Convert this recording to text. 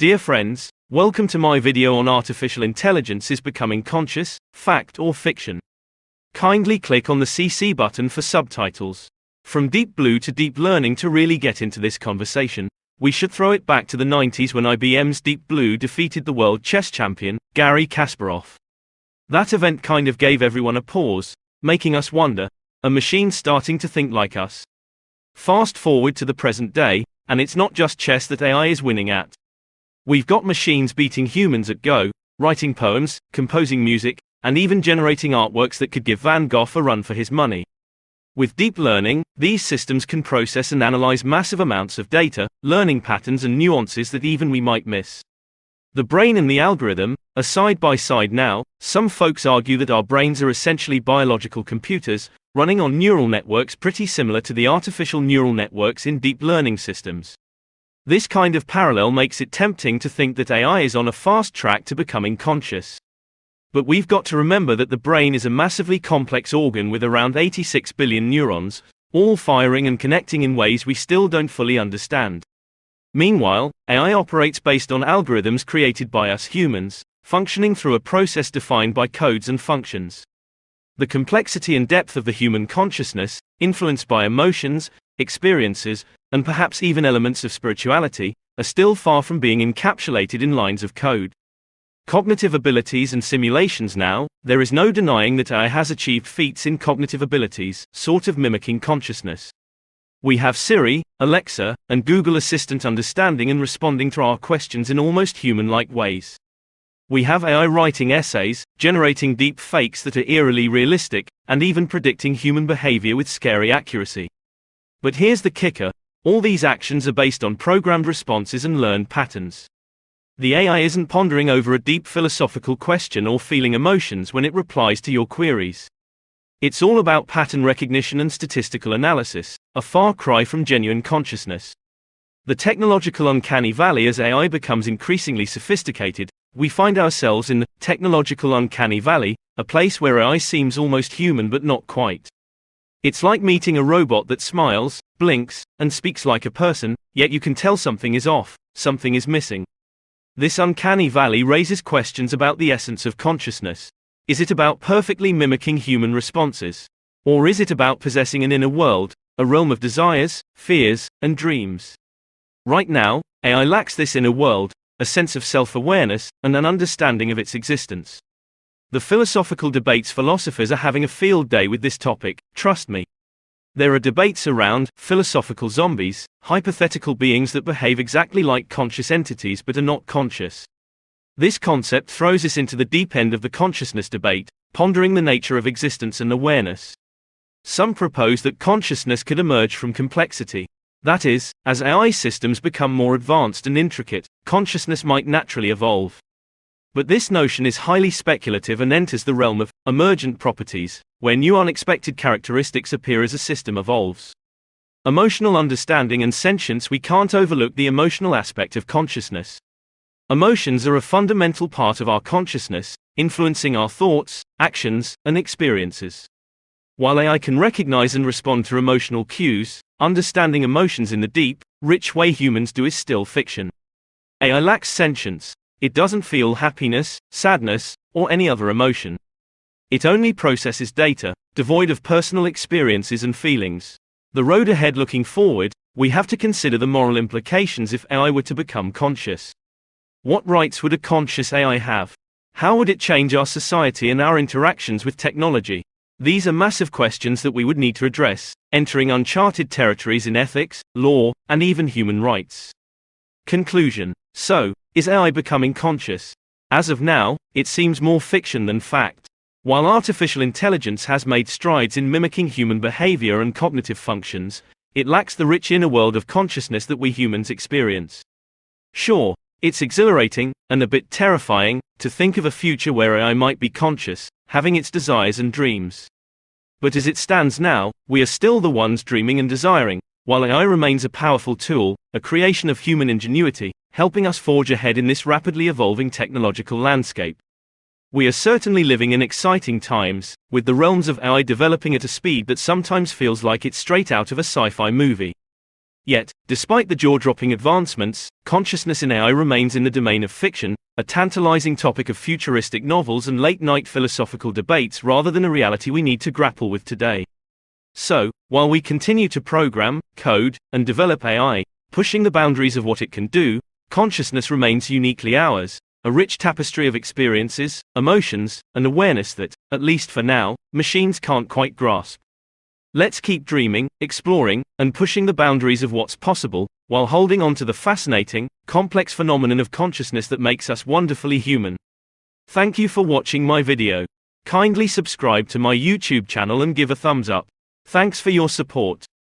Dear friends, welcome to my video on artificial intelligence is becoming conscious, fact or fiction. Kindly click on the CC button for subtitles. From deep blue to deep learning. To really get into this conversation, we should throw it back to the 90s when IBM's Deep Blue defeated the world chess champion, Garry Kasparov. That event kind of gave everyone a pause, making us wonder, are machines starting to think like us? Fast forward to the present day, and it's not just chess that AI is winning at. We've got machines beating humans at Go, writing poems, composing music, and even generating artworks that could give Van Gogh a run for his money. With deep learning, these systems can process and analyze massive amounts of data, learning patterns and nuances that even we might miss. The brain and the algorithm are side by side now. Some folks argue that our brains are essentially biological computers, running on neural networks pretty similar to the artificial neural networks in deep learning systems. This kind of parallel makes it tempting to think that AI is on a fast track to becoming conscious. But we've got to remember that the brain is a massively complex organ with around 86 billion neurons, all firing and connecting in ways we still don't fully understand. Meanwhile, AI operates based on algorithms created by us humans, functioning through a process defined by codes and functions. The complexity and depth of the human consciousness, influenced by emotions, experiences, and perhaps even elements of spirituality, are still far from being encapsulated in lines of code. Cognitive abilities and simulations. Now, there is no denying that AI has achieved feats in cognitive abilities, sort of mimicking consciousness. We have Siri, Alexa, and Google Assistant understanding and responding to our questions in almost human-like ways. We have AI writing essays, generating deep fakes that are eerily realistic, and even predicting human behavior with scary accuracy. But here's the kicker: all these actions are based on programmed responses and learned patterns. The AI isn't pondering over a deep philosophical question or feeling emotions when it replies to your queries. It's all about pattern recognition and statistical analysis, a far cry from genuine consciousness. The technological uncanny valley. As AI becomes increasingly sophisticated, we find ourselves in the technological uncanny valley, a place where AI seems almost human but not quite. It's like meeting a robot that smiles, blinks, and speaks like a person, yet you can tell something is off, something is missing. This uncanny valley raises questions about the essence of consciousness. Is it about perfectly mimicking human responses? Or is it about possessing an inner world, a realm of desires, fears, and dreams? Right now, AI lacks this inner world, a sense of self-awareness, and an understanding of its existence. The philosophical debates. Philosophers are having a field day with this topic, trust me. There are debates around philosophical zombies, hypothetical beings that behave exactly like conscious entities but are not conscious. This concept throws us into the deep end of the consciousness debate, pondering the nature of existence and awareness. Some propose that consciousness could emerge from complexity. That is, as AI systems become more advanced and intricate, consciousness might naturally evolve. But this notion is highly speculative and enters the realm of emergent properties, where new unexpected characteristics appear as a system evolves. Emotional understanding and sentience. We can't overlook the emotional aspect of consciousness. Emotions are a fundamental part of our consciousness, influencing our thoughts, actions, and experiences. While AI can recognize and respond to emotional cues, understanding emotions in the deep, rich way humans do is still fiction. AI lacks sentience. It doesn't feel happiness, sadness, or any other emotion. It only processes data, devoid of personal experiences and feelings. The road ahead. Looking forward, we have to consider the moral implications if AI were to become conscious. What rights would a conscious AI have? How would it change our society and our interactions with technology? These are massive questions that we would need to address, entering uncharted territories in ethics, law, and even human rights. Conclusion. So, is AI becoming conscious? As of now, it seems more fiction than fact. While artificial intelligence has made strides in mimicking human behavior and cognitive functions, it lacks the rich inner world of consciousness that we humans experience. Sure, it's exhilarating, and a bit terrifying, to think of a future where AI might be conscious, having its desires and dreams. But as it stands now, we are still the ones dreaming and desiring, while AI remains a powerful tool, a creation of human ingenuity, helping us forge ahead in this rapidly evolving technological landscape. We are certainly living in exciting times, with the realms of AI developing at a speed that sometimes feels like it's straight out of a sci-fi movie. Yet, despite the jaw-dropping advancements, consciousness in AI remains in the domain of fiction, a tantalizing topic of futuristic novels and late-night philosophical debates rather than a reality we need to grapple with today. So, while we continue to program, code, and develop AI, pushing the boundaries of what it can do, consciousness remains uniquely ours, a rich tapestry of experiences, emotions, and awareness that, at least for now, machines can't quite grasp. Let's keep dreaming, exploring, and pushing the boundaries of what's possible, while holding on to the fascinating, complex phenomenon of consciousness that makes us wonderfully human. Thank you for watching my video. Kindly subscribe to my YouTube channel and give a thumbs up. Thanks for your support.